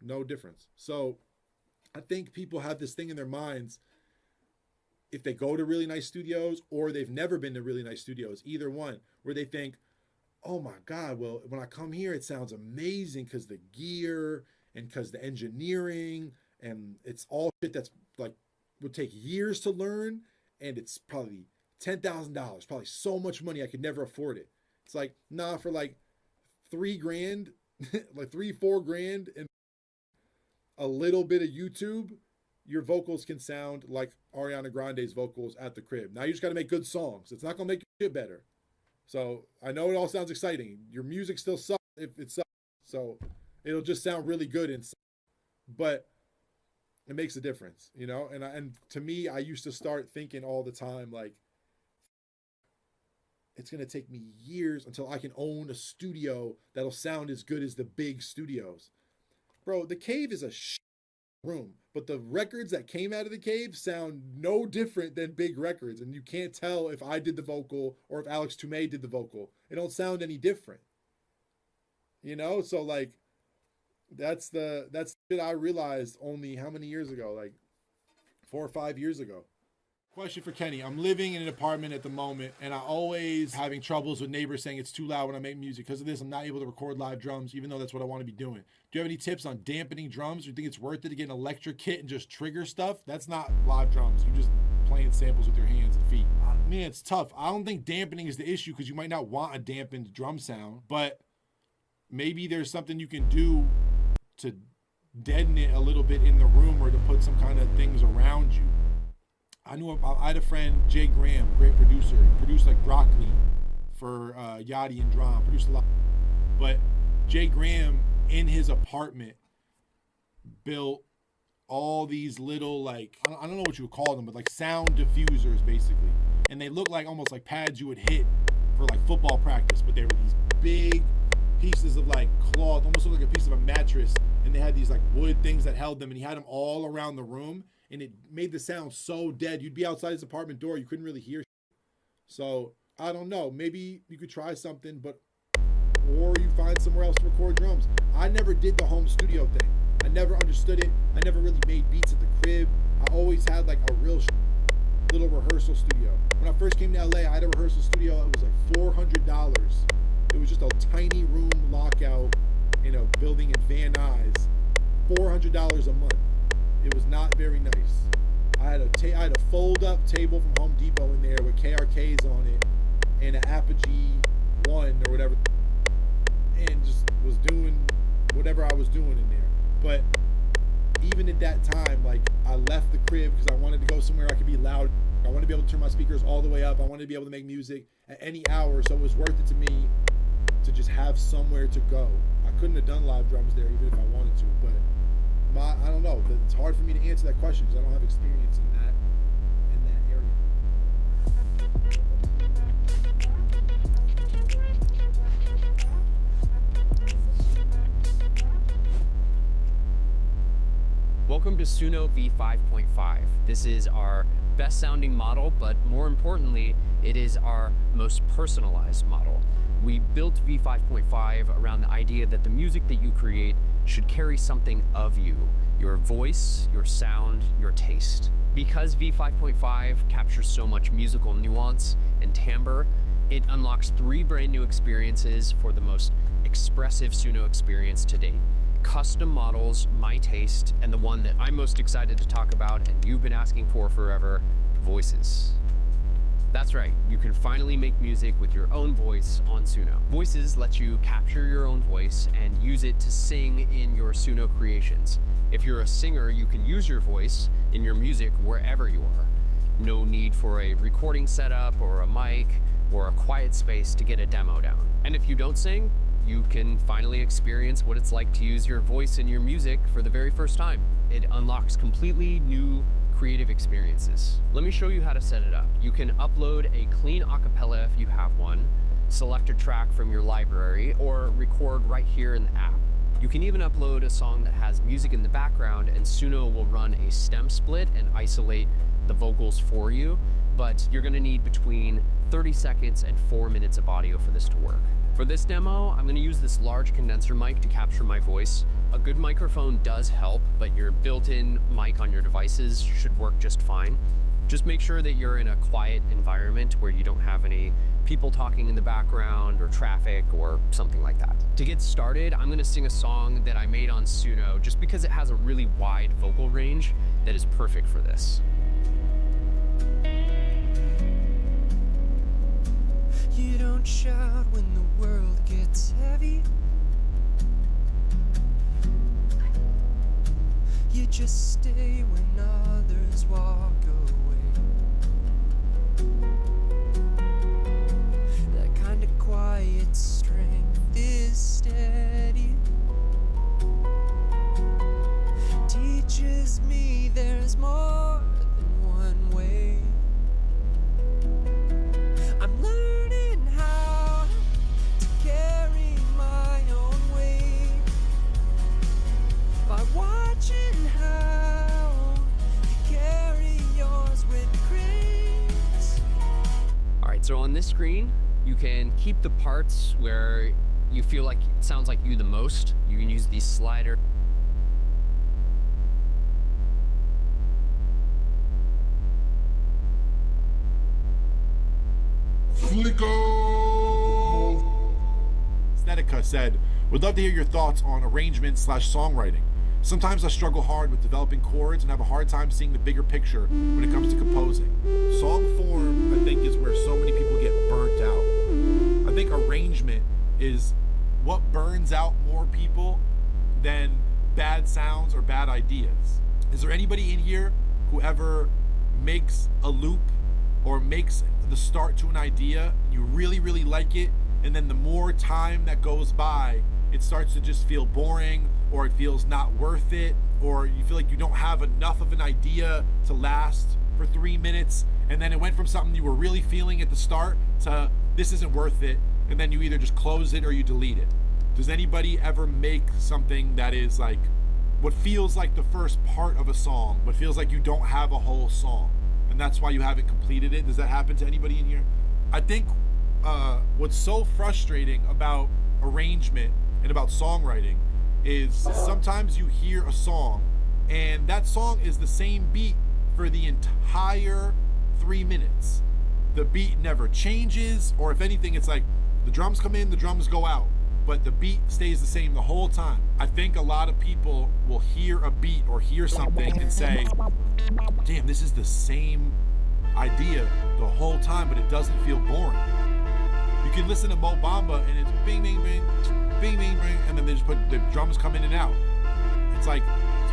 No difference. So I think people have this thing in their minds, if they go to really nice studios or they've never been to really nice studios, either one, where they think, oh my God, well, when I come here, it sounds amazing because the gear and because the engineering, and it's all shit that's like would take years to learn, and it's probably $10,000, probably so much money I could never afford it. It's like, nah, for like 3 grand, like 3, 4 grand, and a little bit of YouTube, your vocals can sound like Ariana Grande's vocals at the crib. Now you just got to make good songs. It's not gonna make your shit better. So I know it all sounds exciting. Your music still sucks if it sucks. So it'll just sound really good inside, but it makes a difference, you know. And to me, I used to start thinking all the time like, it's gonna take me years until I can own a studio that'll sound as good as the big studios. Bro, the Cave is a room, but the records that came out of the Cave sound no different than big records, and you can't tell if I did the vocal or if Alex Toomey did the vocal. It don't sound any different, you know. So like, that's shit I realized only how many years ago, like 4 or 5 years ago. Question for Kenny. I'm living in an apartment at the moment, and I always having troubles with neighbors saying it's too loud when I make music. Because of this, I'm not able to record live drums, even though that's what I want to be doing. Do you have any tips on dampening drums? Do you think it's worth it to get an electric kit and just trigger stuff? That's not live drums. You just playing samples with your hands and feet. Man, it's tough. I don't think dampening is the issue, because you might not want a dampened drum sound, but maybe there's something you can do to deaden it a little bit in the room, or to put some kind of things around you. I had a friend, Jay Graham, great producer. He produced like Broccoli for Yachty and Drum, produced a lot. But Jay Graham, in his apartment, built all these little, like, I don't know what you would call them, but like sound diffusers basically. And they look like almost like pads you would hit for like football practice, but they were these big pieces of like cloth, almost looked like a piece of a mattress. And they had these like wood things that held them, and he had them all around the room. And it made the sound so dead. You'd be outside his apartment door, you couldn't really hear. So I don't know. Maybe you could try something, or you find somewhere else to record drums. I never did the home studio thing. I never understood it. I never really made beats at the crib. I always had like a real little rehearsal studio. When I first came to LA, I had a rehearsal studio. It was like $400. It was just a tiny room lockout in a building in Van Nuys. $400 a month. It was not very nice. I had a fold-up table from Home Depot in there with KRKs on it, and an Apogee 1 or whatever, and just was doing whatever I was doing in there. But even at that time, like, I left the crib because I wanted to go somewhere I could be loud. I wanted to be able to turn my speakers all the way up. I wanted to be able to make music at any hour, so it was worth it to me to just have somewhere to go. I couldn't have done live drums there even if I wanted to, but I don't know. It's hard for me to answer that question because I don't have experience in that area. Welcome to Suno V5.5. This is our best sounding model, but more importantly, it is our most personalized model. We built V5.5 around the idea that the music that you create should carry something of you, your voice, your sound, your taste. Because V5.5 captures so much musical nuance and timbre, it unlocks 3 brand new experiences for the most expressive Suno experience to date. Custom models, my taste, and the one that I'm most excited to talk about and you've been asking for forever, Voices. That's right, you can finally make music with your own voice on Suno. Voices lets you capture your own voice and use it to sing in your Suno creations. If you're a singer, you can use your voice in your music wherever you are. No need for a recording setup or a mic or a quiet space to get a demo down. And if you don't sing, you can finally experience what it's like to use your voice in your music for the very first time. It unlocks completely new creative experiences. Let me show you how to set it up. You can upload a clean acapella if you have one, select a track from your library, or record right here in the app. You can even upload a song that has music in the background, and Suno will run a stem split and isolate the vocals for you, but you're gonna need between 30 seconds and 4 minutes of audio for this to work. For this demo, I'm gonna use this large condenser mic to capture my voice. A good microphone does help, but your built-in mic on your devices should work just fine. Just make sure that you're in a quiet environment where you don't have any people talking in the background or traffic or something like that. To get started, I'm gonna sing a song that I made on Suno just because it has a really wide vocal range that is perfect for this. You don't shout when the world gets heavy. You just stay when others walk away. That kind of quiet strength is steady. Teaches me there's more than one way. I'm learning how to carry my own weight by watching how you carry yours with grace. All right, so on this screen, you can keep the parts where you feel like it sounds like you the most. You can use these sliders. Snedeca said, would love to hear your thoughts on arrangement/songwriting. Sometimes I struggle hard with developing chords and have a hard time seeing the bigger picture when it comes to composing. Song form, I think, is where so many people get burnt out. I think arrangement is what burns out more people than bad sounds or bad ideas. Is there anybody in here who ever makes a loop or makes the start to an idea, you really, really like it, and then the more time that goes by, it starts to just feel boring, or it feels not worth it, or you feel like you don't have enough of an idea to last for 3 minutes, and then it went from something you were really feeling at the start to this isn't worth it, and then you either just close it or you delete it. Does anybody ever make something that is like what feels like the first part of a song, but feels like you don't have a whole song, and that's why you haven't completed it? Does that happen to anybody in here? I think what's so frustrating about arrangement and about songwriting is sometimes you hear a song and that song is the same beat for the entire 3 minutes. The beat never changes, or if anything, it's like the drums come in, the drums go out, but the beat stays the same the whole time. I think a lot of people will hear a beat or hear something and say, damn, this is the same idea the whole time, but it doesn't feel boring. You can listen to Mo Bamba and it's bing, bing, bing, bing, bing, bing, and then they just put the drums come in and out. It's like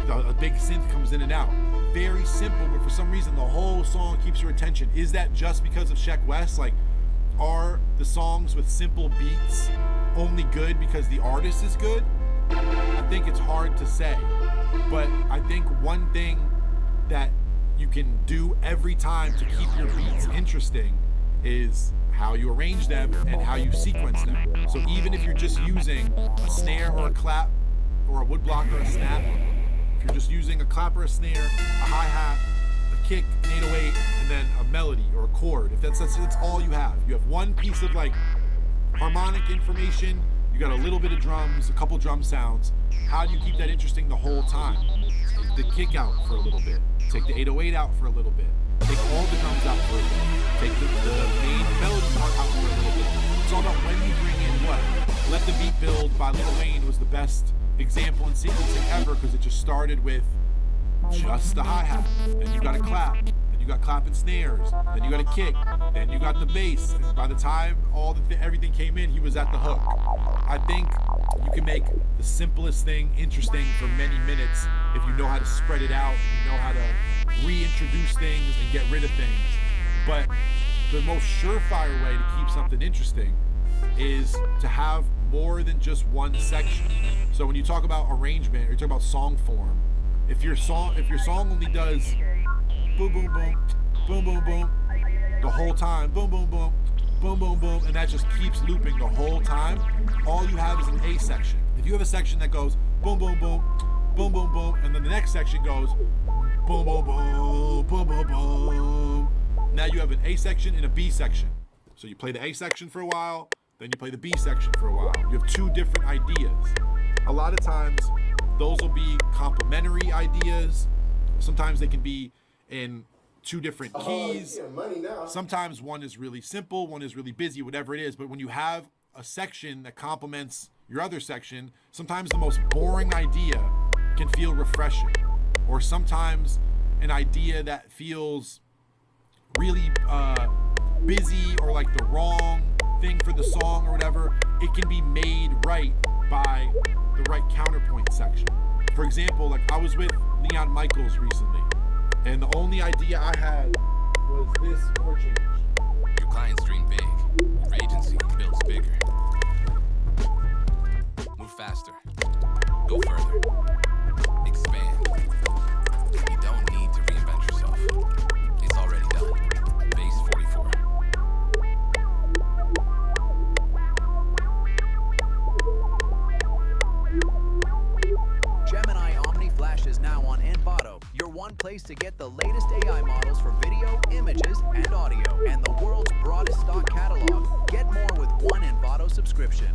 a big synth comes in and out. Very simple, but for some reason the whole song keeps your attention. Is that just because of Sheck West? Like, are the songs with simple beats only good because the artist is good? I think it's hard to say, but I think one thing that you can do every time to keep your beats interesting is how you arrange them and how you sequence them. So even if you're just using a snare or a clap or a woodblock or a snap, if you're just using a clap or a snare, a hi-hat, a kick, an 808, and then a melody or a chord, if that's all you have one piece of like harmonic information, you got a little bit of drums, a couple drum sounds. How do you keep that interesting the whole time? Take the kick out for a little bit, take the 808 out for a little bit, take all the drums out for a bit, take the main melody part out for a little bit. It's all about when you bring in what. Let the Beat Build by Lil Wayne was the best example in sequencing ever, because it just started with just the hi-hat, then you got a clap, then you got clap and snares, then you got a kick, then you got the bass. And by the time everything came in, he was at the hook. I think you can make the simplest thing interesting for many minutes if you know how to spread it out, you know how to reintroduce things and get rid of things. But the most surefire way to keep something interesting is to have more than just one section. So when you talk about arrangement or you talk about song form, if your song only does boom boom boom boom boom boom the whole time, boom boom boom boom boom boom, and that just keeps looping the whole time, all you have is an A section. If you have a section that goes boom boom boom boom boom boom, and then the next section goes boom boom boom boom boom boom, now you have an A section and a B section. So you play the A section for a while, then you play the B section for a while. You have two different ideas. A lot of times, those will be complementary ideas. Sometimes they can be in two different keys. Sometimes one is really simple, one is really busy, whatever it is. But when you have a section that complements your other section, sometimes the most boring idea can feel refreshing. Or sometimes an idea that feels really busy or like the wrong thing for the song or whatever, it can be made right by the right counterpoint section. For example, like I was with Leon Michaels recently, and the only idea I had was this chord change. Your clients dream big. Your agency builds bigger. Move faster. Go further. Expand. You don't need to reinvent yourself. It's already done. Base 44. Gemini Omni Flash is now on Envato, your one place to get the latest AI models for video, images, and audio, and the world's broadest stock catalog. Get more with one Envato subscription.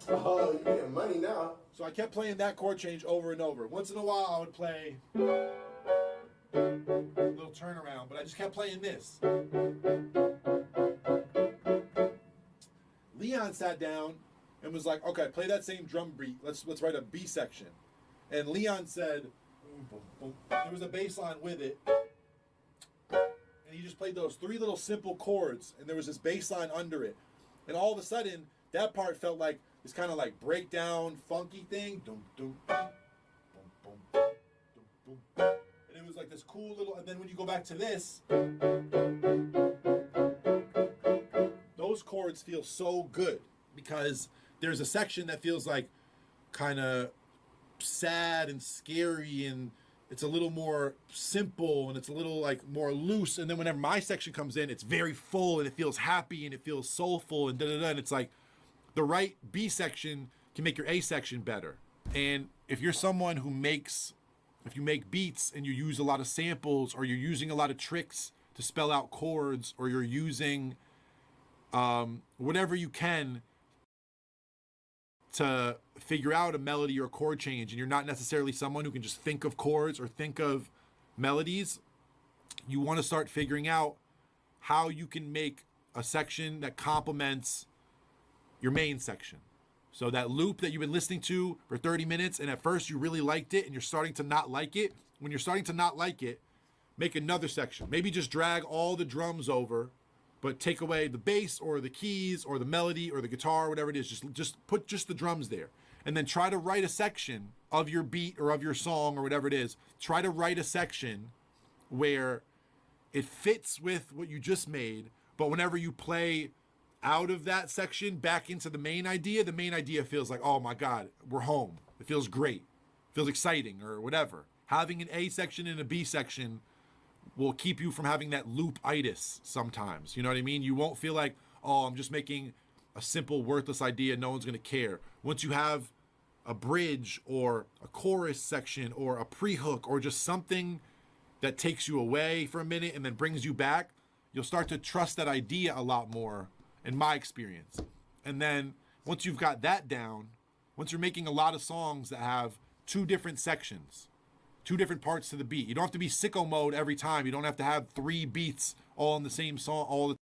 Oh, you're getting money now. So I kept playing that chord change over and over. Once in a while, I would play a little turnaround, but I just kept playing this. Leon sat down and was like, okay, play that same drum beat. Let's write a B section. And Leon said, there was a bass line with it. And he just played those 3 little simple chords, and there was this bass line under it. And all of a sudden, that part felt like this kind of like breakdown, funky thing. Dum, dum, boom, boom, boom, boom, boom. And it was like this cool little, and then when you go back to this, those chords feel so good because there's a section that feels like kind of sad and scary, and it's a little more simple, and it's a little like more loose. And then whenever my section comes in, it's very full, and it feels happy, and it feels soulful, and da-da-da. And it's like the right B section can make your A section better. And if you're someone who if you make beats and you use a lot of samples, or you're using a lot of tricks to spell out chords, or you're using whatever you can to figure out a melody or chord change, and you're not necessarily someone who can just think of chords or think of melodies, you want to start figuring out how you can make a section that complements your main section. So that loop that you've been listening to for 30 minutes, and at first you really liked it and you're starting to not like it, when you're starting to not like it, make another section. Maybe just drag all the drums over, but take away the bass or the keys or the melody or the guitar, whatever it is. Just put just the drums there. And then try to write a section of your beat or of your song or whatever it is. Try to write a section where it fits with what you just made, but whenever you play out of that section back into the main idea feels like, oh my God, we're home. It feels great. It feels exciting or whatever. Having an A section and a B section will keep you from having that loop-itis sometimes. You know what I mean? You won't feel like, oh, I'm just making a simple, worthless idea. No one's going to care. Once you have a bridge or a chorus section or a pre-hook or just something that takes you away for a minute and then brings you back, you'll start to trust that idea a lot more, in my experience. And then once you've got that down, once you're making a lot of songs that have 2 different sections, 2 different parts to the beat. You don't have to be sicko mode every time. You don't have to have 3 beats all in the same song all the time.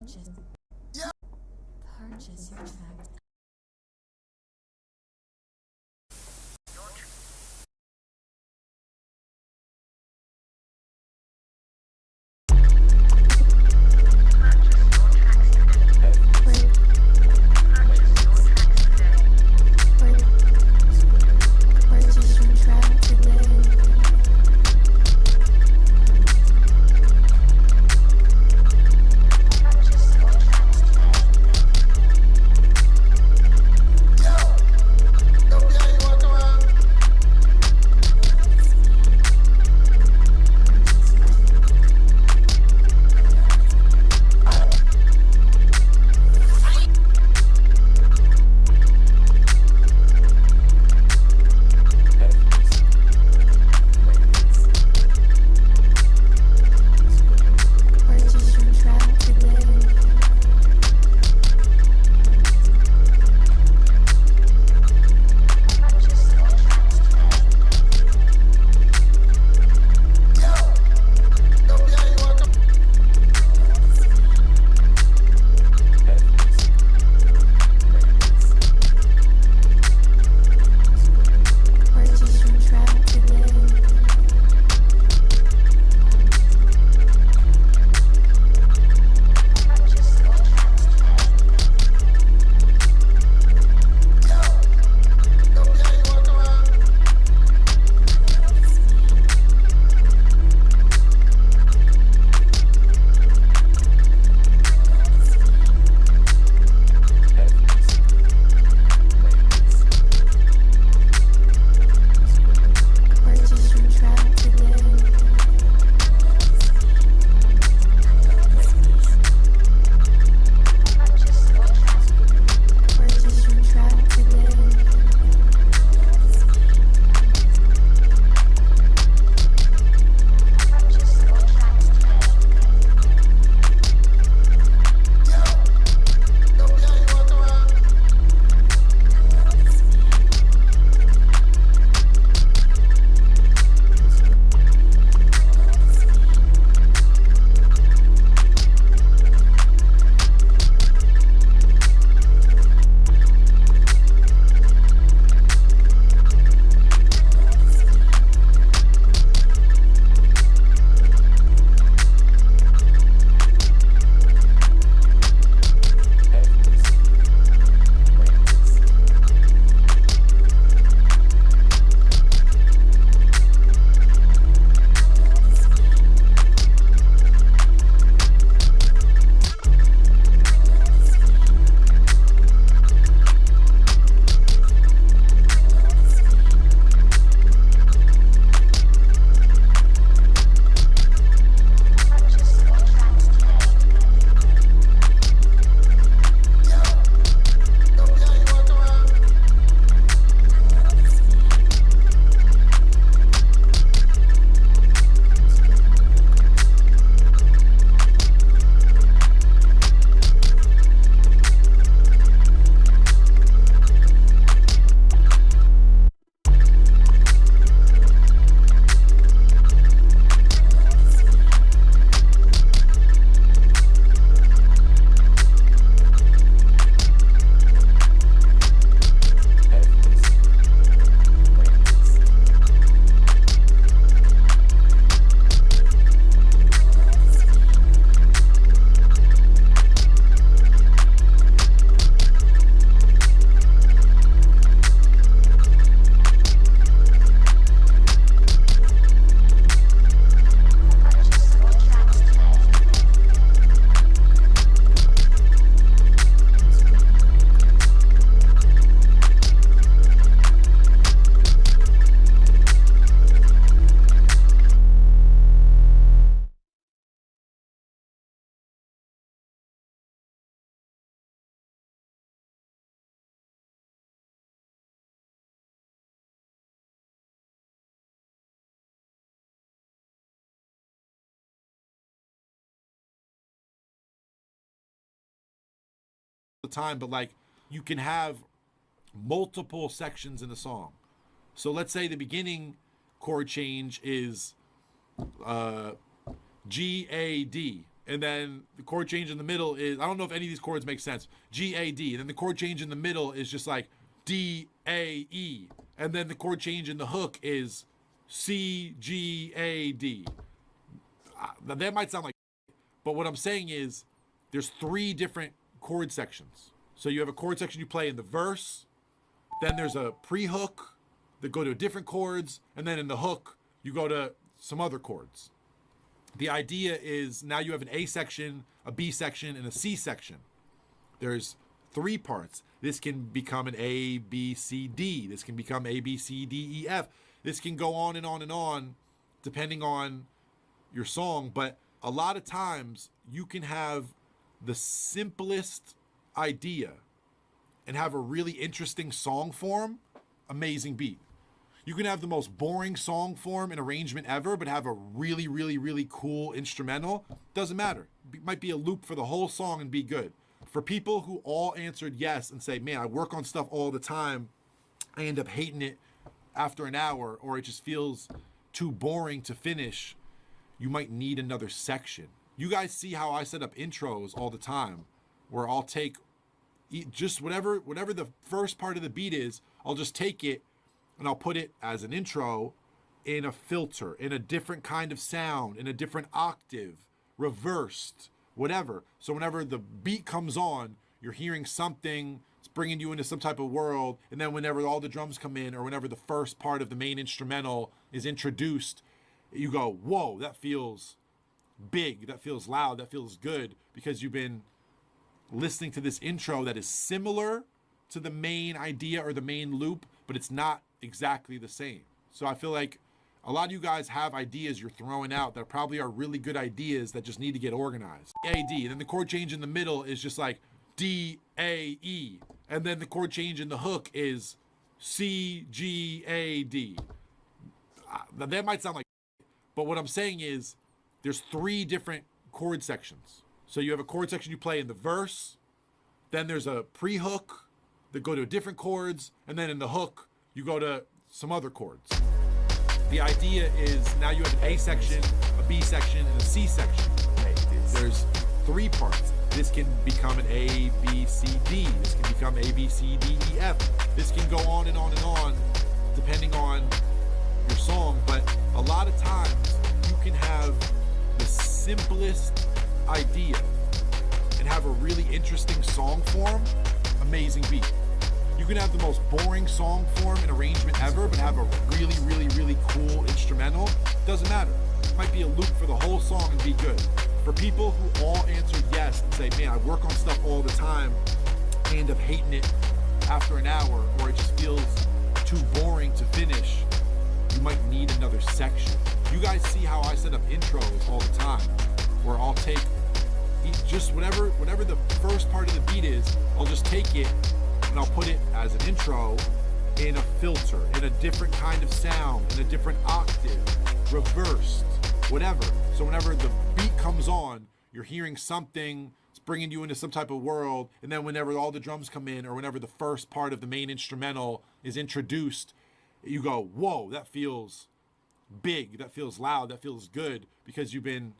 Purchase your track. Purchase your track today. Purchase your track today. time, but like you can have multiple sections in the song. So let's say the beginning chord change is G, A, D. And then the chord change in the middle is, I don't know if any of these chords make sense, G, A, D. And then the chord change in the middle is just like D, A, E. And then the chord change in the hook is C, G, A, D. That might sound like, but what I'm saying is there's 3 different chord sections. So you have a chord section you play in the verse, then there's a pre-hook that go to different chords, and then in the hook, you go to some other chords. The idea is now you have an A section, a B section, and a C section. There's 3 parts. This can become an A, B, C, D. This can become A, B, C, D, E, F. This can go on and on and on, depending on your song. But a lot of times you can have the simplest idea and have a really interesting song form, amazing beat. You can have the most boring song form and arrangement ever, but have a really, really, really cool instrumental. Doesn't matter. It might be a loop for the whole song and be good. For people who all answered yes and say, man, I work on stuff all the time, I end up hating it after an hour, or it just feels too boring to finish, you might need another section. You guys see how I set up intros all the time, where I'll take just whatever the first part of the beat is, I'll just take it and I'll put it as an intro in a filter, in a different kind of sound, in a different octave, reversed, whatever. So whenever the beat comes on, you're hearing something, it's bringing you into some type of world, and then whenever all the drums come in, or whenever the first part of the main instrumental is introduced, you go, whoa, that feels big, that feels loud, that feels good, because you've been listening to this intro that is similar to the main idea or the main loop, but it's not exactly the same. So I feel like a lot of you guys have ideas you're throwing out that probably are really good ideas that just need to get organized. A, D, and then the chord change in the middle is just like D, A, E. And then the chord change in the hook is C, G, A, D. That might sound like, but what I'm saying is there's 3 different chord sections. So you have a chord section you play in the verse, then there's a pre-hook that go to different chords, and then in the hook, you go to some other chords. The idea is now you have an A section, a B section, and a C section. There's 3 parts. This can become an A, B, C, D. This can become A, B, C, D, E, F. This can go on and on and on, depending on your song. But a lot of times, you can have the simplest idea and have a really interesting song form, amazing beat. You can have the most boring song form and arrangement ever, but have a really, really, really cool instrumental. Doesn't matter. It might be a loop for the whole song and be good. For people who all answered yes and say, man, I work on stuff all the time, I end up hating it after an hour, or it just feels too boring to finish, you might need another section. You guys see how I set up intros all the time, where I'll take just whatever the first part of the beat is, I'll just take it and I'll put it as an intro in a filter, in a different kind of sound, in a different octave, reversed, whatever. So whenever the beat comes on, you're hearing something, it's bringing you into some type of world, and then whenever all the drums come in, or whenever the first part of the main instrumental is introduced, you go, whoa, that feels big, that feels loud, that feels good, because you've been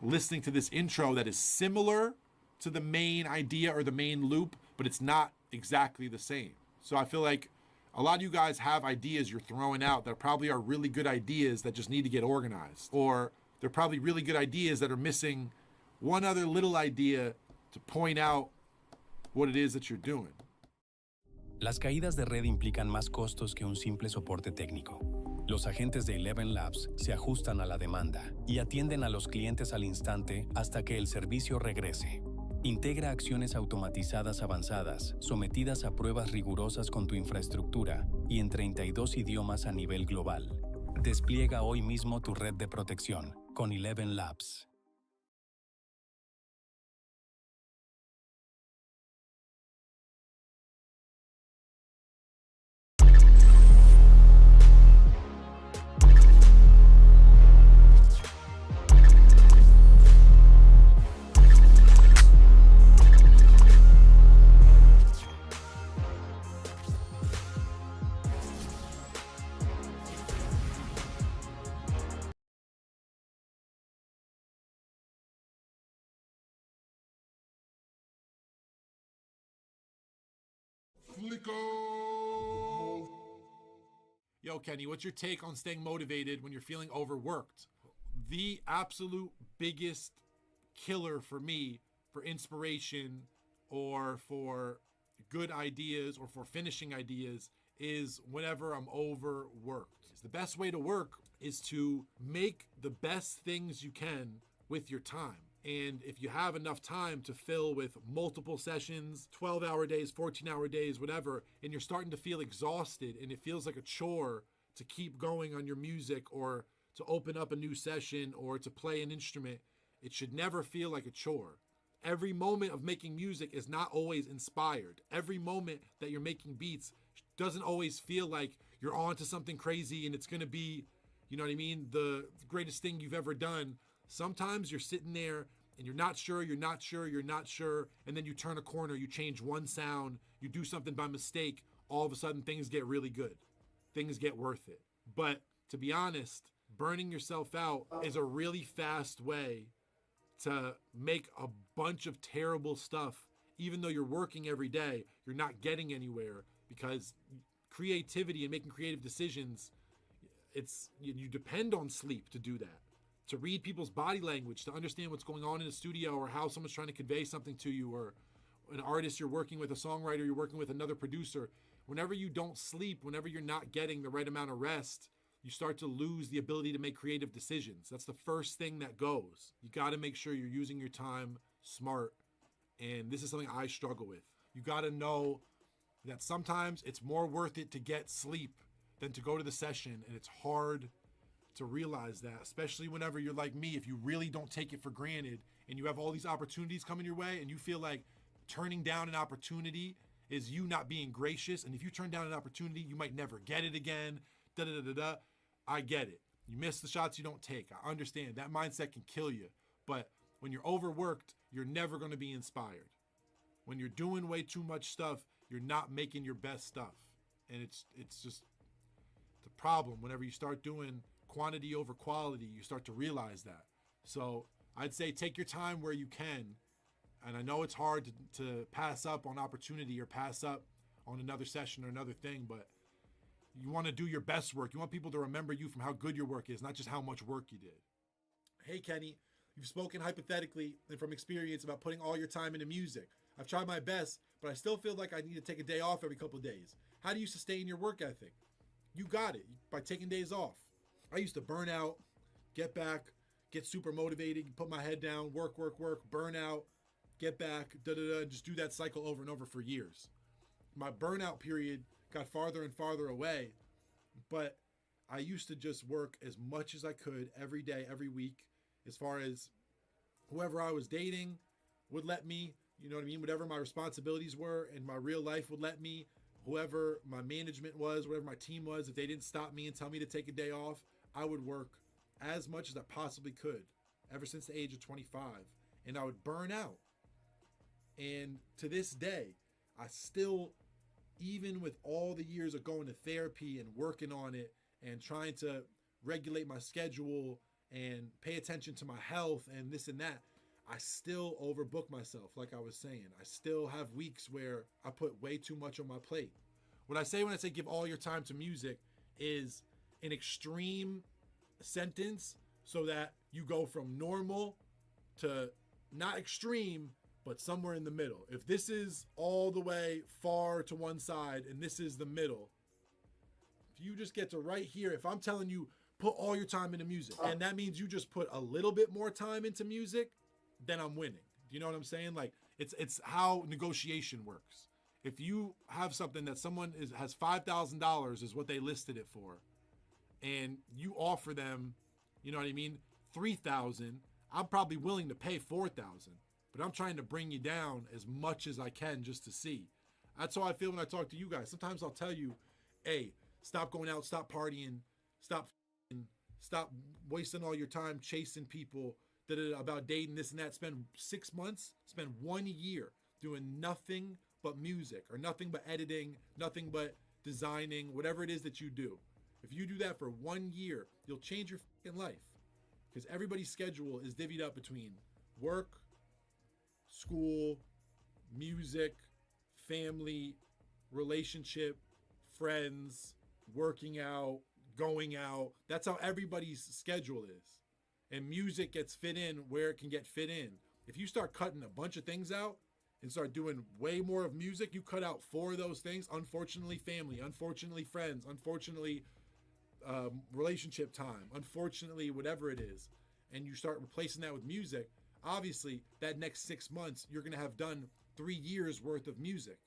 listening to this intro that is similar to the main idea or the main loop, but it's not exactly the same. So I feel like a lot of you guys have ideas you're throwing out that probably are really good ideas that just need to get organized, or they're probably really good ideas that are missing one other little idea to point out what it is that you're doing. Las caídas de red implican más costos que un simple soporte técnico. Los agentes de Eleven Labs se ajustan a la demanda y atienden a los clientes al instante hasta que el servicio regrese. Integra acciones automatizadas avanzadas, sometidas a pruebas rigurosas con tu infraestructura y en 32 idiomas a nivel global. Despliega hoy mismo tu red de protección con Eleven Labs. Yo, Kenny, what's your take on staying motivated when you're feeling overworked? The absolute biggest killer for me for inspiration or for good ideas or for finishing ideas is whenever I'm overworked. The best way to work is to make the best things you can with your time. And if you have enough time to fill with multiple sessions, 12-hour days, 14-hour days, whatever, and you're starting to feel exhausted and it feels like a chore to keep going on your music or to open up a new session or to play an instrument, it should never feel like a chore. Every moment of making music is not always inspired. Every moment that you're making beats doesn't always feel like you're on to something crazy and it's going to be, you know what I mean, the greatest thing you've ever done. Sometimes you're sitting there and you're not sure, and then you turn a corner, you change one sound, you do something by mistake, all of a sudden things get really good. Things get worth it. But to be honest, burning yourself out is a really fast way to make a bunch of terrible stuff. Even though you're working every day, you're not getting anywhere because creativity and making creative decisions, you depend on sleep to do that. To read people's body language, to understand what's going on in the studio or how someone's trying to convey something to you, or an artist you're working with, a songwriter, you're working with another producer. Whenever you don't sleep, whenever you're not getting the right amount of rest, you start to lose the ability to make creative decisions. That's the first thing that goes. You got to make sure you're using your time smart. And this is something I struggle with. You got to know that sometimes it's more worth it to get sleep than to go to the session. And it's hard to realize that, especially whenever you're like me, if you really don't take it for granted and you have all these opportunities coming your way and you feel like turning down an opportunity is you not being gracious. And if you turn down an opportunity, you might never get it again. I get it. You miss the shots you don't take. I understand that mindset can kill you. But when you're overworked, you're never going to be inspired. When you're doing way too much stuff, you're not making your best stuff. And it's just the problem. Whenever you start doing quantity over quality, you start to realize that. So I'd say take your time where you can. And I know it's hard to pass up on opportunity or pass up on another session or another thing, but you want to do your best work. You want people to remember you from how good your work is, not just how much work you did. Hey, Kenny, you've spoken hypothetically and from experience about putting all your time into music. I've tried my best, but I still feel like I need to take a day off every couple of days. How do you sustain your work ethic? You got it by taking days off. I used to burn out, get back, get super motivated, put my head down, work, burn out, get back, just do that cycle over and over for years. My burnout period got farther and farther away, but I used to just work as much as I could every day, every week, as far as whoever I was dating would let me, you know what I mean? Whatever my responsibilities were and my real life would let me, whoever my management was, whatever my team was, if they didn't stop me and tell me to take a day off, I would work as much as I possibly could ever since the age of 25, and I would burn out. And to this day, I still, even with all the years of going to therapy and working on it and trying to regulate my schedule and pay attention to my health and this and that, I still overbook myself. Like I was saying, I still have weeks where I put way too much on my plate. What I say when I say give all your time to music is an extreme sentence so that you go from normal to not extreme, but somewhere in the middle. If this is all the way far to one side and this is the middle, if you just get to right here, if I'm telling you put all your time into music and that means you just put a little bit more time into music, then I'm winning. Do you know what I'm saying? Like it's how negotiation works. If you have something that someone has $5,000 is what they listed it for, and you offer them, you know what I mean, $3,000, I'm probably willing to pay $4,000. But I'm trying to bring you down as much as I can just to see. That's how I feel when I talk to you guys. Sometimes I'll tell you, hey, stop going out, stop partying, stop wasting all your time chasing people about dating, this and that. Spend 6 months, spend 1 year doing nothing but music or nothing but editing, nothing but designing, whatever it is that you do. If you do that for 1 year, you'll change your life. Because everybody's schedule is divvied up between work, school, music, family, relationship, friends, working out, going out. That's how everybody's schedule is. And music gets fit in where it can get fit in. If you start cutting a bunch of things out and start doing way more of music, you cut out 4 of those things. Unfortunately, family. Unfortunately, friends. Unfortunately, relationship time. Unfortunately, whatever it is. And you start replacing that with music. Obviously, that next 6 months, you're going to have done 3 years worth of music.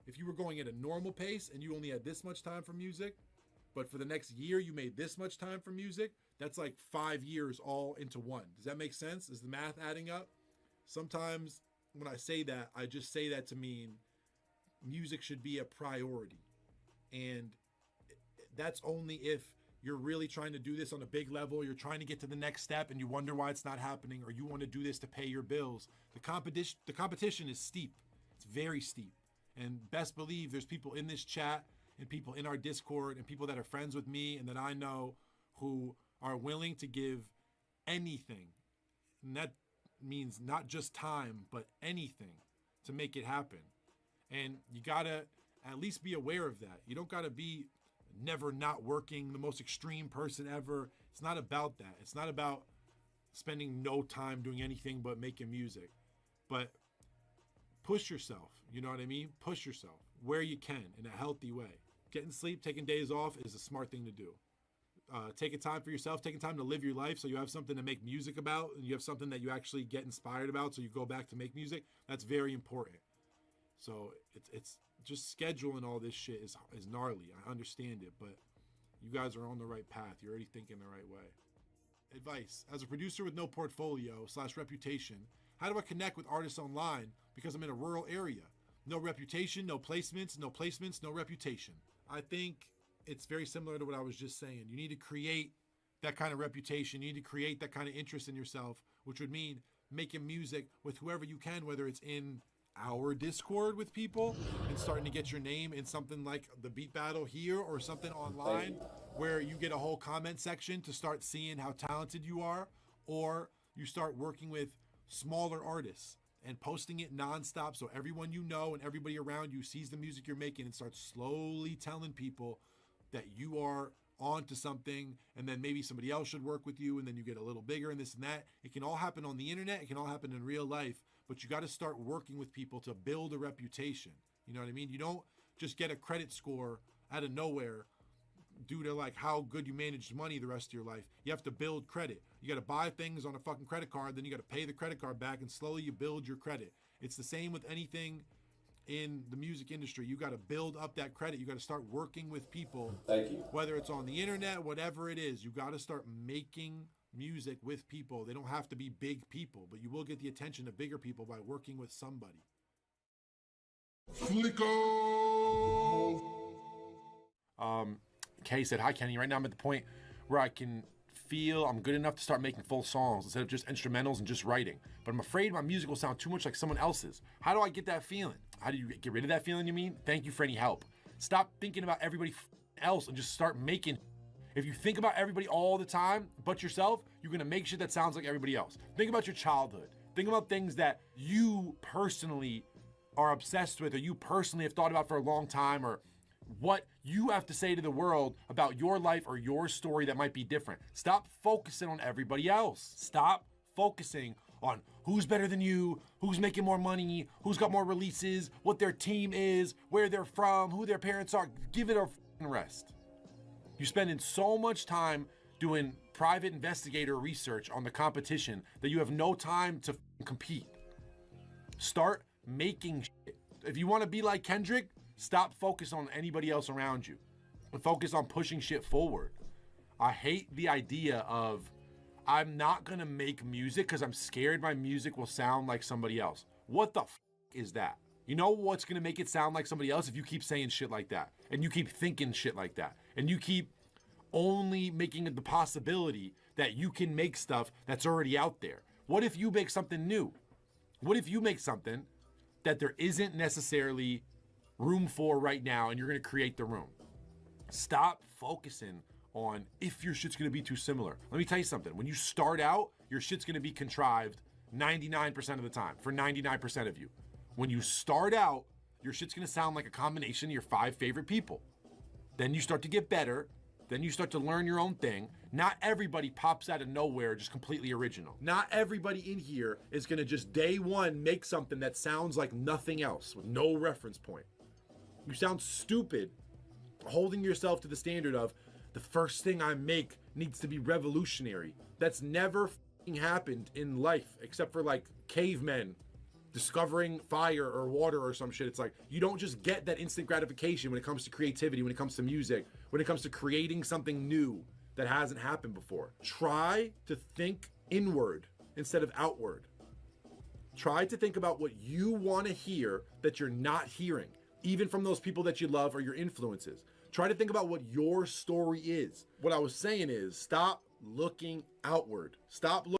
If you were going at a normal pace and you only had this much time for music, but for the next year you made this much time for music, that's like 5 years all into one. Does that make sense? Is the math adding up? Sometimes when I say that, I just say that to mean music should be a priority. And that's only if you're really trying to do this on a big level, you're trying to get to the next step and you wonder why it's not happening, or you want to do this to pay your bills. The competition is steep. It's very steep. And best believe there's people in this chat and people in our Discord and people that are friends with me and that I know who are willing to give anything. And that means not just time, but anything to make it happen. And you gotta at least be aware of that. You don't gotta be never not working, the most extreme person ever. It's not about that. It's not about spending no time doing anything but making music. But push yourself, you know what I mean? Push yourself where you can in a healthy way. Getting sleep, taking days off is a smart thing to do. Taking time for yourself, taking time to live your life so you have something to make music about and you have something that you actually get inspired about so you go back to make music. That's very important. So it's just scheduling all this shit is gnarly. I understand it, but you guys are on the right path. You're already thinking the right way. Advice. As a producer with no portfolio / reputation, how do I connect with artists online because I'm in a rural area? No reputation, no placements, no reputation. I think it's very similar to what I was just saying. You need to create that kind of reputation. You need to create that kind of interest in yourself, which would mean making music with whoever you can, whether it's in our Discord with people and starting to get your name in something like the Beat Battle here or something online where you get a whole comment section to start seeing how talented you are, or you start working with smaller artists and posting it nonstop so everyone you know and everybody around you sees the music you're making and starts slowly telling people that you are onto something, and then maybe somebody else should work with you, and then you get a little bigger and this and that. It can all happen on the internet. It can all happen in real life, but you got to start working with people to build a reputation. You know what I mean? You don't just get a credit score out of nowhere due to like how good you managed money the rest of your life. You have to build credit. You got to buy things on a fucking credit card, then you got to pay the credit card back, and slowly you build your credit. It's the same with anything in the music industry. You got to build up that credit. You got to start working with people. Thank you. Whether it's on the internet, whatever it is, you got to start making music with people. They don't have to be big people, but you will get the attention of bigger people by working with somebody. Kay said, "Hi Kenny, right now I'm at the point where I can feel I'm good enough to start making full songs instead of just instrumentals and just writing. But I'm afraid my music will sound too much like someone else's. How do I get that feeling?" How do you get rid of that feeling, you mean? Thank you for any help. Stop thinking about everybody else and just start making. If you think about everybody all the time but yourself, you're gonna make shit that sounds like everybody else. Think about your childhood. Think about things that you personally are obsessed with or you personally have thought about for a long time, or what you have to say to the world about your life or your story that might be different. Stop focusing on everybody else. Stop focusing on who's better than you, who's making more money, who's got more releases, what their team is, where they're from, who their parents are. Give it a rest. You're spending so much time doing private investigator research on the competition that you have no time to compete. Start making shit. If you want to be like Kendrick, stop focusing on anybody else around you and focus on pushing shit forward. I hate the idea of I'm not gonna make music because I'm scared my music will sound like somebody else. What the is that? You know what's gonna make it sound like somebody else? If you keep saying shit like that and you keep thinking shit like that and you keep only making it the possibility that you can make stuff that's already out there. What if you make something new? What if you make something that there isn't necessarily room for right now and you're gonna create the room? Stop focusing on if your shit's gonna be too similar. Let me tell you something. When you start out, your shit's gonna be contrived 99% of the time for 99% of you. When you start out your shit's gonna sound like a combination of your 5 favorite people. Then you start to get better. Then you start to learn your own thing. Not everybody pops out of nowhere just completely original. Not everybody in here is gonna just day one make something that sounds like nothing else with no reference point. You sound stupid holding yourself to the standard of the first thing I make needs to be revolutionary. That's never f***ing happened in life except for like cavemen discovering fire or water or some shit. It's like, you don't just get that instant gratification when it comes to creativity, when it comes to music, when it comes to creating something new that hasn't happened before. Try to think inward instead of outward. Try to think about what you want to hear that you're not hearing, even from those people that you love or your influences. Try to think about what your story is. What I was saying is, stop looking outward. Stop looking.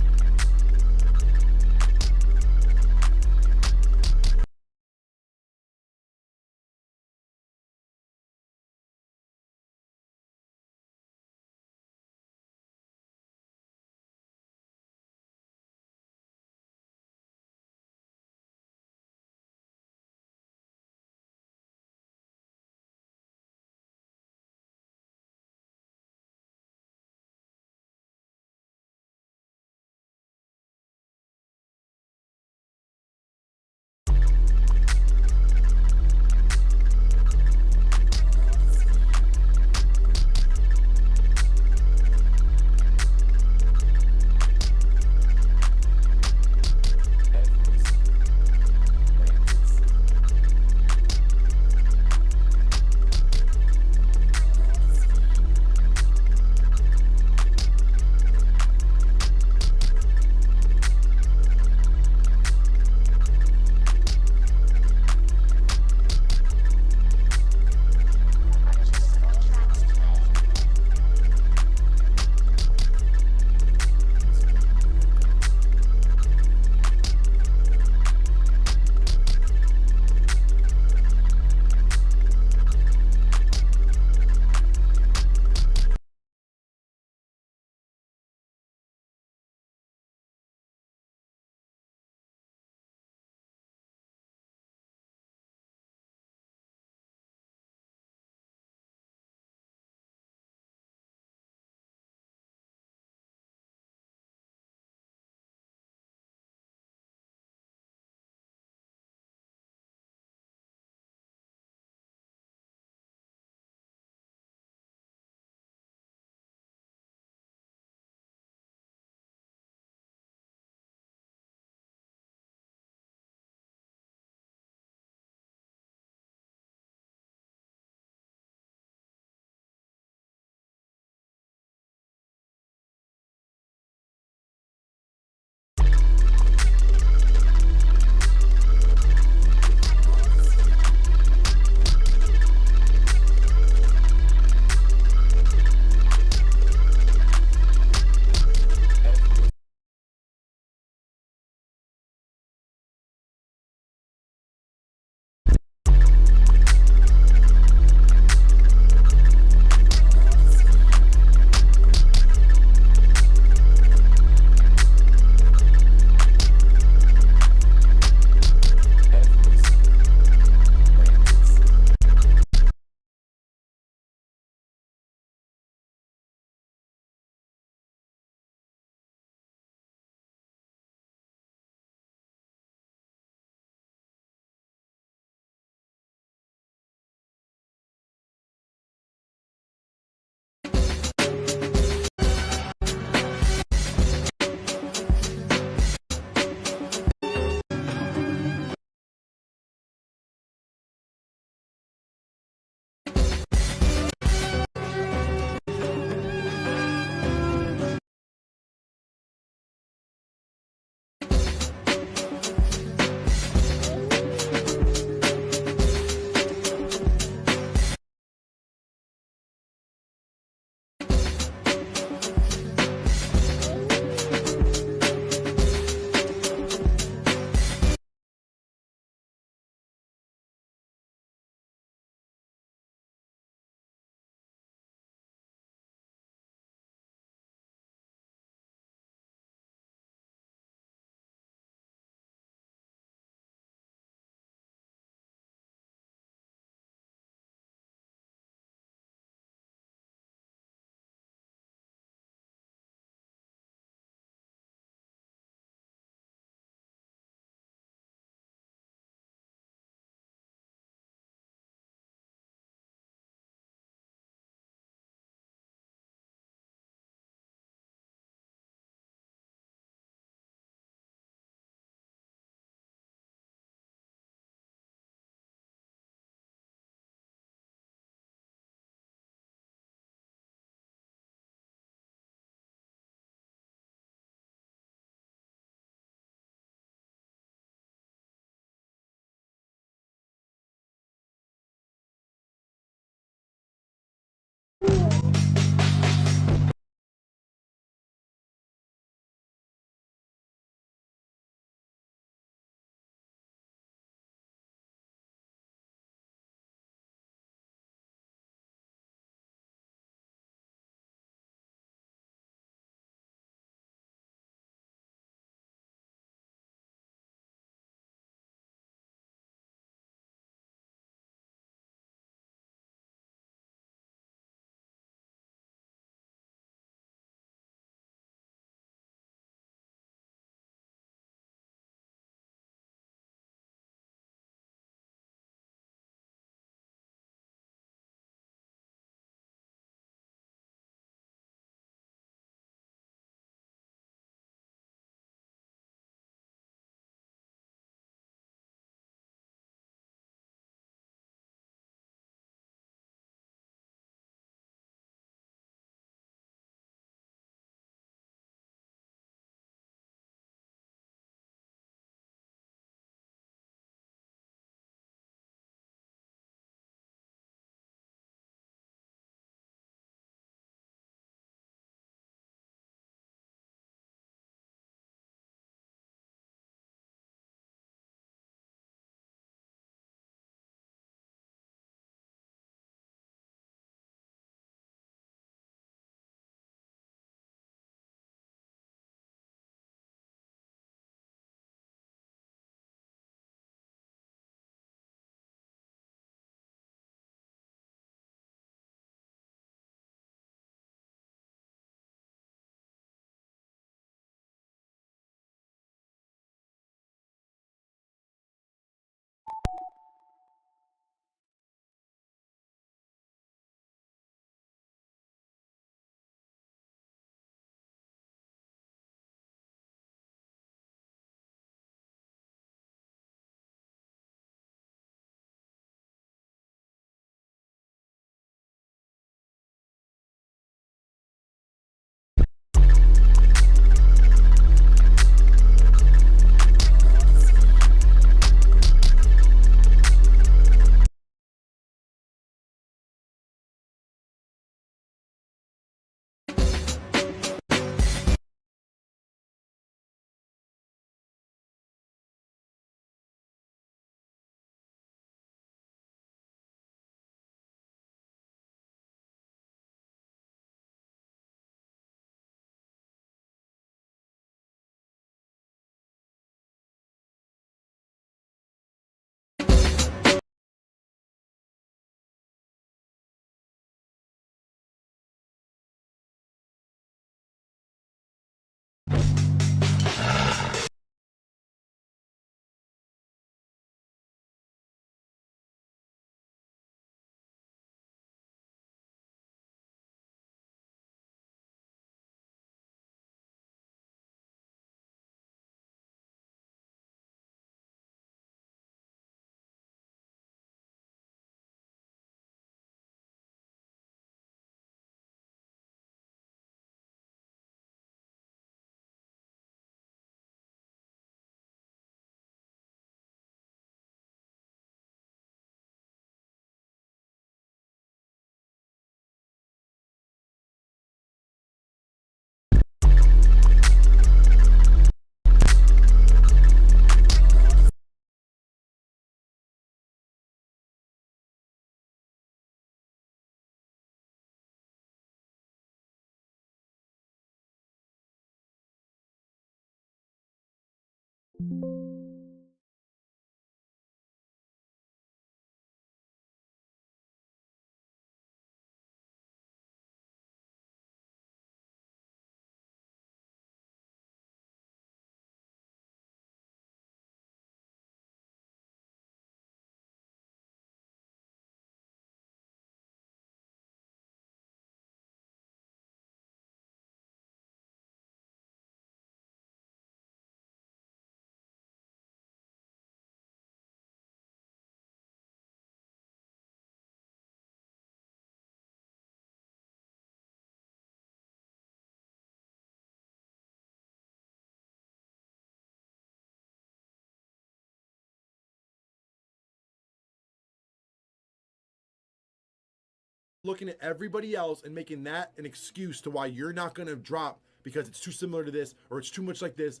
Looking at everybody else and making that an excuse to why you're not going to drop because it's too similar to this or it's too much like this.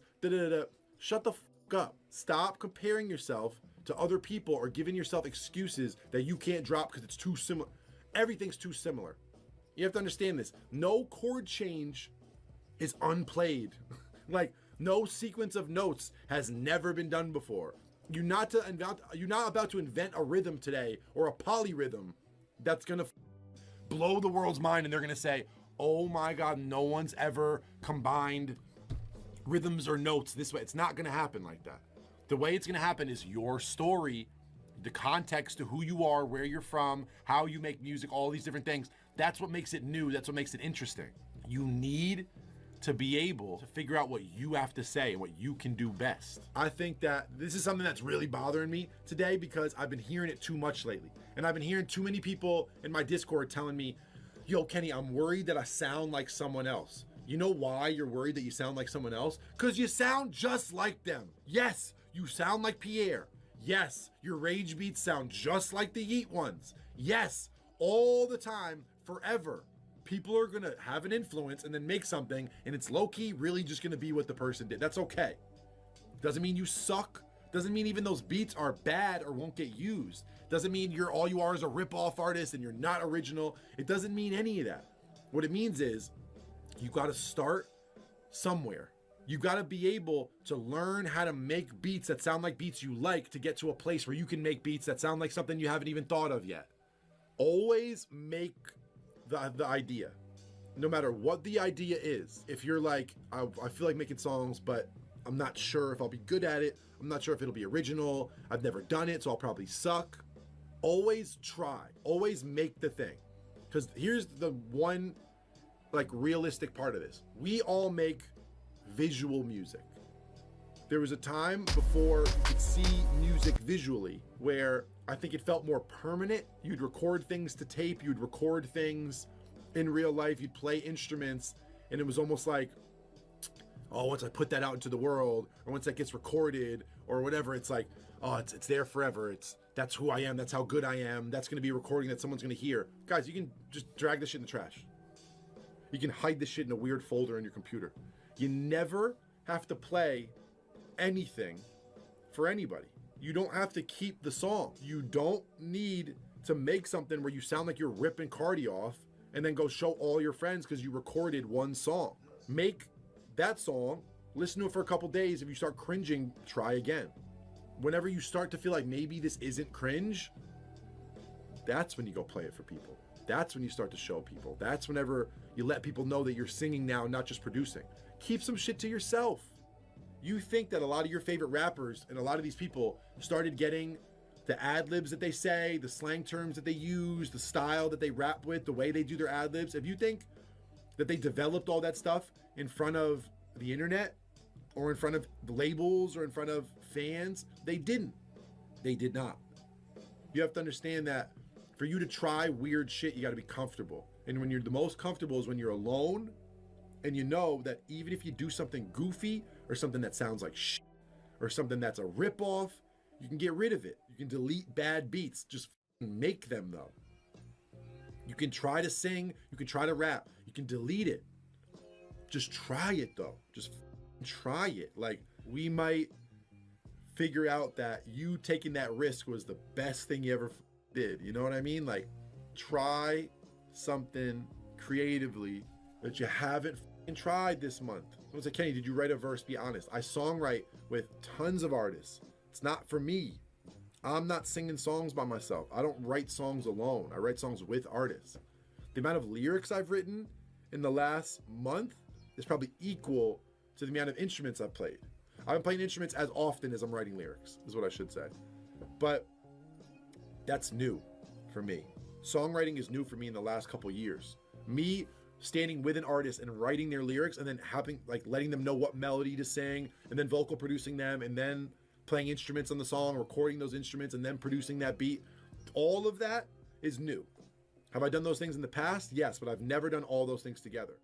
Shut the fuck up. Stop comparing yourself to other people or giving yourself excuses that you can't drop because it's too similar. Everything's too similar. You have to understand this. No chord change is unplayed. Like, no sequence of notes has never been done before. You're not about to invent a rhythm today or a polyrhythm that's going to blow the world's mind, and they're gonna say, oh my God, no one's ever combined rhythms or notes this way. It's not gonna happen like that. The way it's gonna happen is your story, the context to who you are, where you're from, how you make music, all these different things. That's what makes it new. That's what makes it interesting. You need to be able to figure out what you have to say and what you can do best. I think that this is something that's really bothering me today because I've been hearing it too much lately. And I've been hearing too many people in my Discord telling me, yo, Kenny, I'm worried that I sound like someone else. You know why you're worried that you sound like someone else? Because you sound just like them. Yes, you sound like Pierre. Yes, your rage beats sound just like the Yeet ones. Yes, all the time, forever. People are gonna have an influence and then make something, and it's low-key really just gonna be what the person did. That's okay. Doesn't mean you suck. Doesn't mean even those beats are bad or won't get used. Doesn't mean all you are is a rip-off artist and you're not original. It doesn't mean any of that. What it means is you gotta start somewhere. You gotta be able to learn how to make beats that sound like beats you like to get to a place where you can make beats that sound like something you haven't even thought of yet. Always make the idea, no matter what the idea is. If you're like, I feel like making songs, but I'm not sure if I'll be good at it. I'm not sure if it'll be original. I've never done it, so I'll probably suck. Always try. Always make the thing. Because here's the one, like, realistic part of this. We all make visual music. There was a time before you could see music visually where I think it felt more permanent. You'd record things to tape, you'd record things in real life, you'd play instruments, and it was almost like, oh, once I put that out into the world, or once that gets recorded, or whatever, it's like, oh, it's there forever. That's who I am, that's how good I am, that's gonna be a recording that someone's gonna hear. Guys, you can just drag this shit in the trash. You can hide this shit in a weird folder on your computer. You never have to play anything for anybody. You don't have to keep the song. You don't need to make something where you sound like you're ripping Cardi off and then go show all your friends because you recorded one song. Make that song, listen to it for a couple days. If you start cringing, try again. Whenever you start to feel like maybe this isn't cringe, that's when you go play it for people. That's when you start to show people. That's whenever you let people know that you're singing now, not just producing. Keep some shit to yourself. You think that a lot of your favorite rappers and a lot of these people started getting the ad-libs that they say, the slang terms that they use, the style that they rap with, the way they do their ad-libs. If you think that they developed all that stuff in front of the internet or in front of the labels or in front of fans, they didn't. They did not. You have to understand that for you to try weird shit, you got to be comfortable. And when you're the most comfortable is when you're alone and you know that even if you do something goofy or something that sounds like shit or something that's a ripoff, you can get rid of it. You can delete bad beats. Just make them though. You can try to sing. You can try to rap. You can delete it. Just try it though. Just try it. Like, we might figure out that you taking that risk was the best thing you ever did. You know what I mean? Like, try something creatively that you haven't tried this month. Someone said, Kenny, did you write a verse? Be honest. I songwrite with tons of artists. It's not for me. I'm not singing songs by myself. I don't write songs alone. I write songs with artists. The amount of lyrics I've written in the last month is probably equal to the amount of instruments I've played. I've been playing instruments as often as I'm writing lyrics, is what I should say. But that's new for me. Songwriting is new for me in the last couple years. Me standing with an artist and writing their lyrics and then having, like, letting them know what melody to sing and then vocal producing them and then playing instruments on the song, recording those instruments and then producing that beat. All of that is new. Have I done those things in the past? Yes, but I've never done all those things together.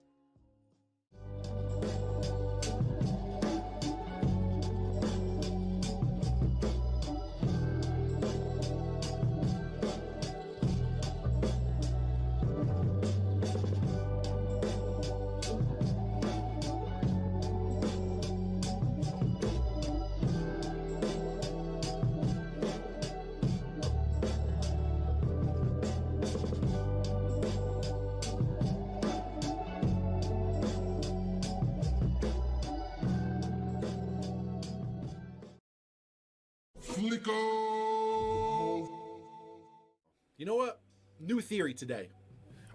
You know what? New theory today.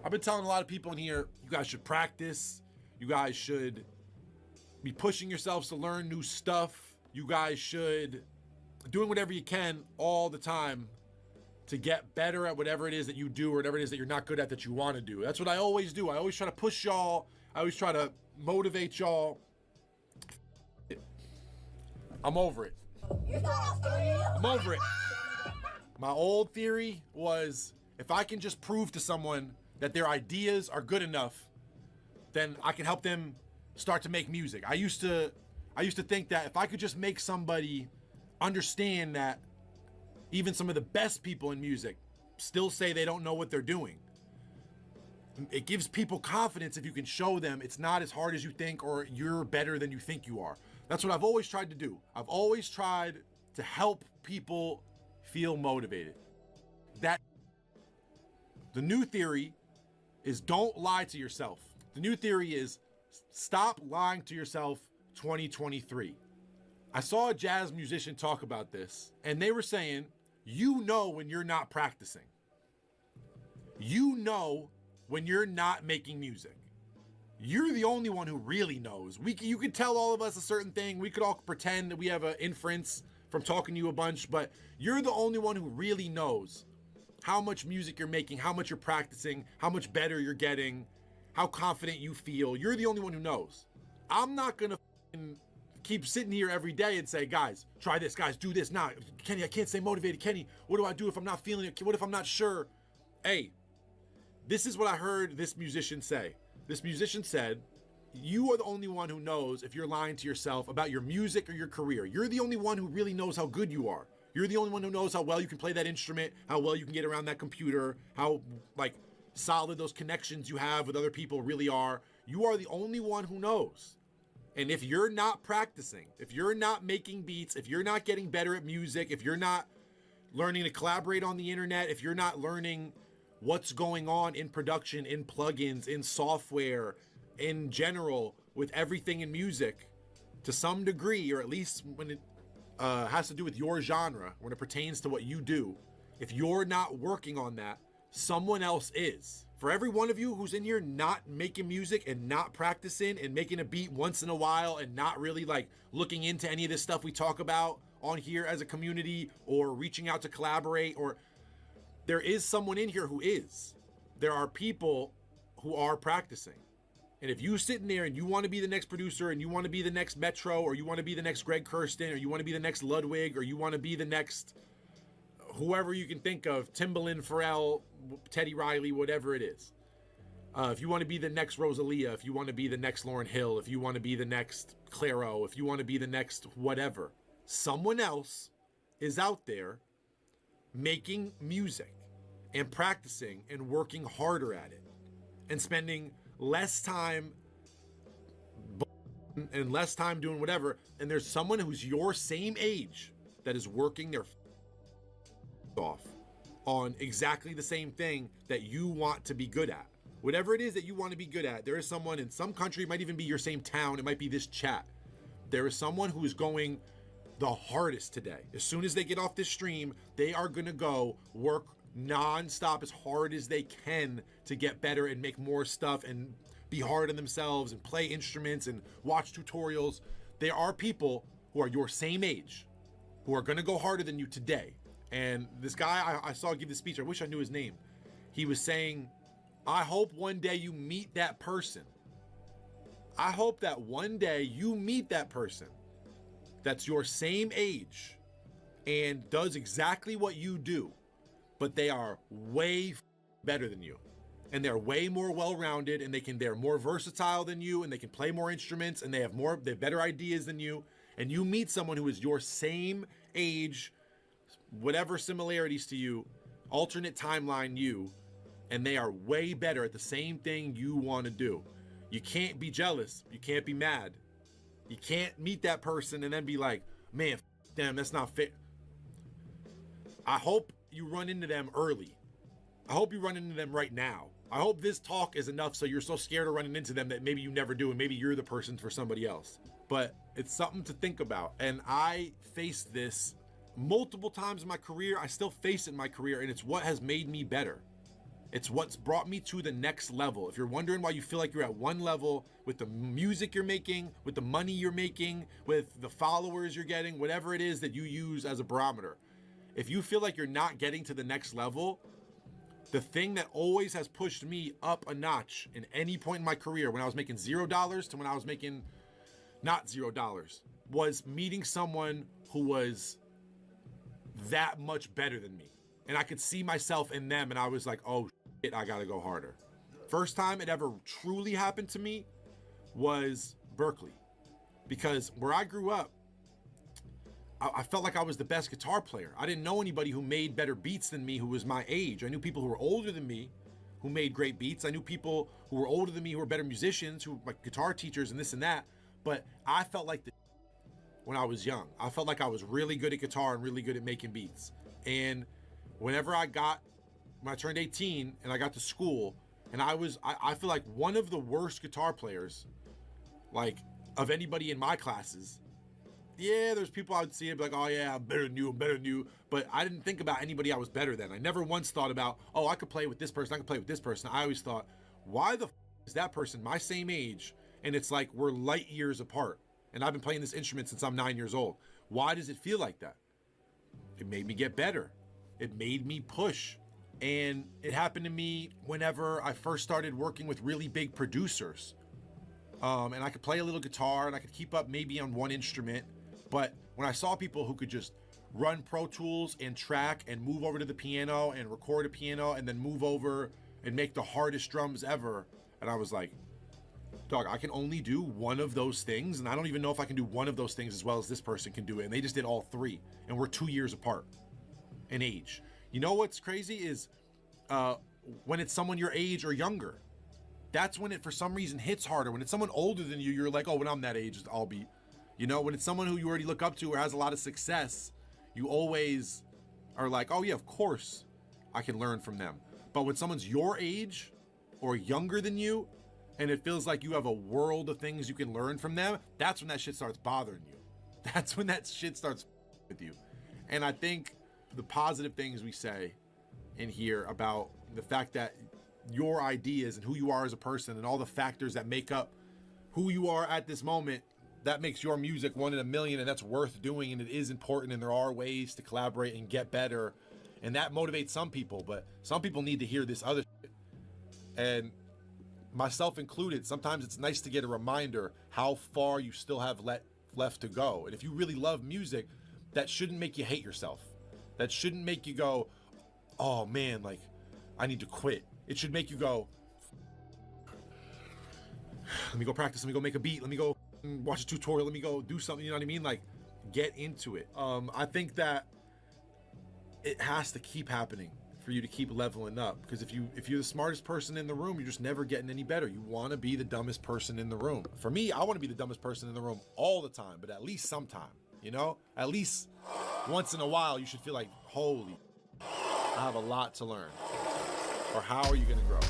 I've been telling a lot of people in here, you guys should practice. You guys should be pushing yourselves to learn new stuff. You guys should doing whatever you can all the time to get better at whatever it is that you do or whatever it is that you're not good at that you want to do. That's what I always do. I always try to push y'all. I always try to motivate y'all. I'm over it. I'm over it. My old theory was if I can just prove to someone that their ideas are good enough, then I can help them start to make music. I used to think that if I could just make somebody understand that even some of the best people in music still say they don't know what they're doing. It gives people confidence if you can show them it's not as hard as you think or you're better than you think you are. That's what I've always tried to do. I've always tried to help people feel motivated. That the new theory is don't lie to yourself. The new theory is stop lying to yourself 2023. I saw a jazz musician talk about this and they were saying, you know when you're not practicing. You know when you're not making music. You're the only one who really knows. You could tell all of us a certain thing. We could all pretend that we have an inference from talking to you a bunch, but you're the only one who really knows how much music you're making, how much you're practicing, how much better you're getting, how confident you feel. You're the only one who knows. I'm not gonna keep sitting here every day and say, guys, try this, guys, do this. Nah, Kenny, I can't stay motivated. Kenny, what do I do if I'm not feeling it? What if I'm not sure? Hey, this is what I heard this musician say. This musician said, you are the only one who knows if you're lying to yourself about your music or your career. You're the only one who really knows how good you are. You're the only one who knows how well you can play that instrument, how well you can get around that computer, how solid those connections you have with other people really are. You are the only one who knows. And if you're not practicing, if you're not making beats, if you're not getting better at music, if you're not learning to collaborate on the internet, if you're not learning what's going on in production, in plugins, in software, in general, with everything in music, to some degree, or at least when it has to do with your genre, when it pertains to what you do, if you're not working on that, someone else is. For every one of you who's in here not making music and not practicing and making a beat once in a while and not really looking into any of this stuff we talk about on here as a community or reaching out to collaborate, or there is someone in here who is. There are people who are practicing. And if you sit in there and you want to be the next producer and you want to be the next Metro or you want to be the next Greg Kurstin or you want to be the next Ludwig or you want to be the next whoever you can think of, Timbaland, Pharrell, Teddy Riley, whatever it is. If you want to be the next Rosalia, if you want to be the next Lauryn Hill, if you want to be the next Clairo, if you want to be the next whatever, someone else is out there making music and practicing and working harder at it and spending less time and less time doing whatever. And there's someone who's your same age that is working their off on exactly the same thing that you want to be good at. Whatever it is that you want to be good at, there is someone in some country, it might even be your same town, it might be this chat. There is someone who is going the hardest today. As soon as they get off this stream, they are going to go work non-stop as hard as they can to get better and make more stuff and be hard on themselves and play instruments and watch tutorials. There are people who are your same age who are going to go harder than you today. And this guy I saw give the speech, I wish I knew his name. He was saying, I hope one day you meet that person. I hope that one day you meet that person that's your same age and does exactly what you do, but they are way better than you. And they're way more well-rounded, and they're more versatile than you, and they can play more instruments, and they have better ideas than you. And you meet someone who is your same age, whatever similarities to you, alternate timeline you, and they are way better at the same thing you want to do. You can't be jealous. You can't be mad. You can't meet that person and then be like, man, damn, that's not fair. I hope you run into them early. I hope you run into them right now. I hope this talk is enough so you're so scared of running into them that maybe you never do, and maybe you're the person for somebody else. But it's something to think about. And I faced this multiple times in my career. I still face it in my career, and it's what has made me better. It's what's brought me to the next level. If you're wondering why you feel like you're at one level with the music you're making, with the money you're making, with the followers you're getting, whatever it is that you use as a barometer, if you feel like you're not getting to the next level, the thing that always has pushed me up a notch in any point in my career, when I was making $0 to when I was making not $0, was meeting someone who was that much better than me. And I could see myself in them, and I was like, oh shit, I gotta go harder. First time it ever truly happened to me was Berkeley. Because where I grew up, I felt like I was the best guitar player. I didn't know anybody who made better beats than me who was my age. I knew people who were older than me who made great beats. I knew people who were older than me who were better musicians, who were like guitar teachers and this and that. But I felt like when I was young. I felt like I was really good at guitar and really good at making beats. And when I turned 18 and I got to school, and I feel like one of the worst guitar players, like, of anybody in my classes. Yeah, there's people I would see and be like, oh yeah, I'm better than you. But I didn't think about anybody I was better than. I never once thought about, oh, I could play with this person, I could play with this person. I always thought, why the is that person my same age? And it's like we're light years apart. And I've been playing this instrument since I'm 9 years old. Why does it feel like that? It made me get better. It made me push. And it happened to me whenever I first started working with really big producers. And I could play a little guitar and I could keep up maybe on one instrument. But when I saw people who could just run Pro Tools and track and move over to the piano and record a piano and then move over and make the hardest drums ever, and I was like, dog, I can only do one of those things, and I don't even know if I can do one of those things as well as this person can do it. And they just did all three, and we're 2 years apart in age. You know what's crazy is when it's someone your age or younger, that's when it for some reason hits harder. When it's someone older than you, you're like, oh, when I'm that age, I'll be. You know, when it's someone who you already look up to or has a lot of success, you always are like, oh yeah, of course I can learn from them. But when someone's your age or younger than you, and it feels like you have a world of things you can learn from them, that's when that shit starts bothering you. That's when that shit starts with you. And I think the positive things we say in here about the fact that your ideas and who you are as a person and all the factors that make up who you are at this moment, that makes your music 1 in a million, and that's worth doing, and it is important, and there are ways to collaborate and get better, and that motivates some people, but some people need to hear this other shit. And myself included, sometimes it's nice to get a reminder how far you still have left to go. And if you really love music, that shouldn't make you hate yourself. That shouldn't make you go, oh man, like, I need to quit. It should make you go, let me go practice, let me go make a beat, let me go watch a tutorial, let me go do something, you know what I mean? Like, get into it. I think that it has to keep happening for you to keep leveling up, because if you're the smartest person in the room, you're just never getting any better. You want to be the dumbest person in the room. For me, I want to be the dumbest person in the room all the time, but at least sometime, you know? At least once in a while, you should feel like, holy, I have a lot to learn. Or how are you going to grow?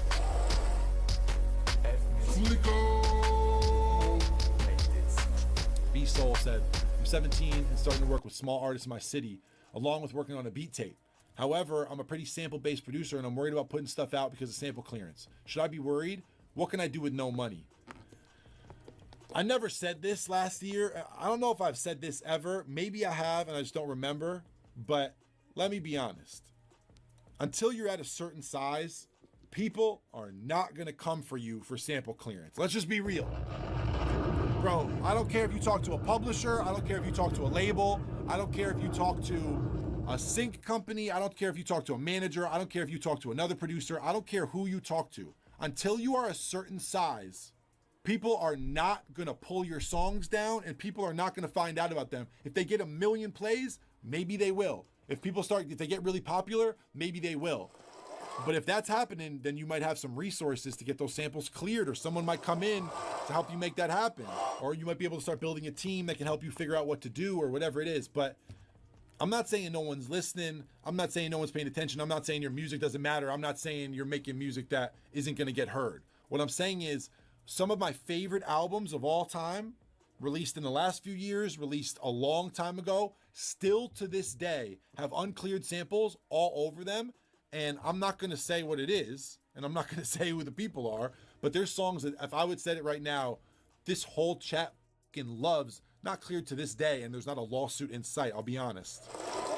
B-Soul said, I'm 17 and starting to work with small artists in my city, along with working on a beat tape. However, I'm a pretty sample-based producer and I'm worried about putting stuff out because of sample clearance. Should I be worried? What can I do with no money? I never said this last year. I don't know if I've said this ever. Maybe I have and I just don't remember. But let me be honest. Until you're at a certain size, people are not going to come for you for sample clearance. Let's just be real. Bro, I don't care if you talk to a publisher. I don't care if you talk to a label. I don't care if you talk to a sync company. I don't care if you talk to a manager. I don't care if you talk to another producer. I don't care who you talk to. Until you are a certain size, people are not going to pull your songs down and people are not going to find out about them. If they get 1 million plays, maybe they will. If they get really popular, maybe they will. But if that's happening, then you might have some resources to get those samples cleared, or someone might come in to help you make that happen. Or you might be able to start building a team that can help you figure out what to do or whatever it is. But I'm not saying no one's listening. I'm not saying no one's paying attention. I'm not saying your music doesn't matter. I'm not saying you're making music that isn't going to get heard. What I'm saying is some of my favorite albums of all time, released in the last few years, released a long time ago, still to this day have uncleared samples all over them. And I'm not going to say what it is, and I'm not going to say who the people are, but there's songs that if I would say it right now, this whole chat fucking loves, not cleared to this day, and there's not a lawsuit in sight, I'll be honest.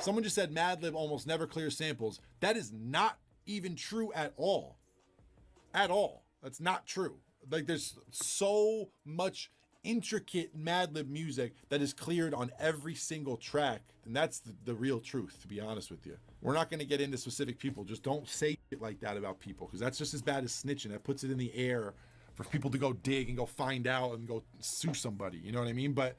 Someone just said Madlib almost never clears samples. That is not even true at all. At all. That's not true. Like, there's so much intricate Madlib music that is cleared on every single track, and that's the real truth, to be honest with you. We're not going to get into specific people. Just don't say shit like that about people, because that's just as bad as snitching. That puts it in the air for people to go dig and go find out and go sue somebody. You know what I mean? But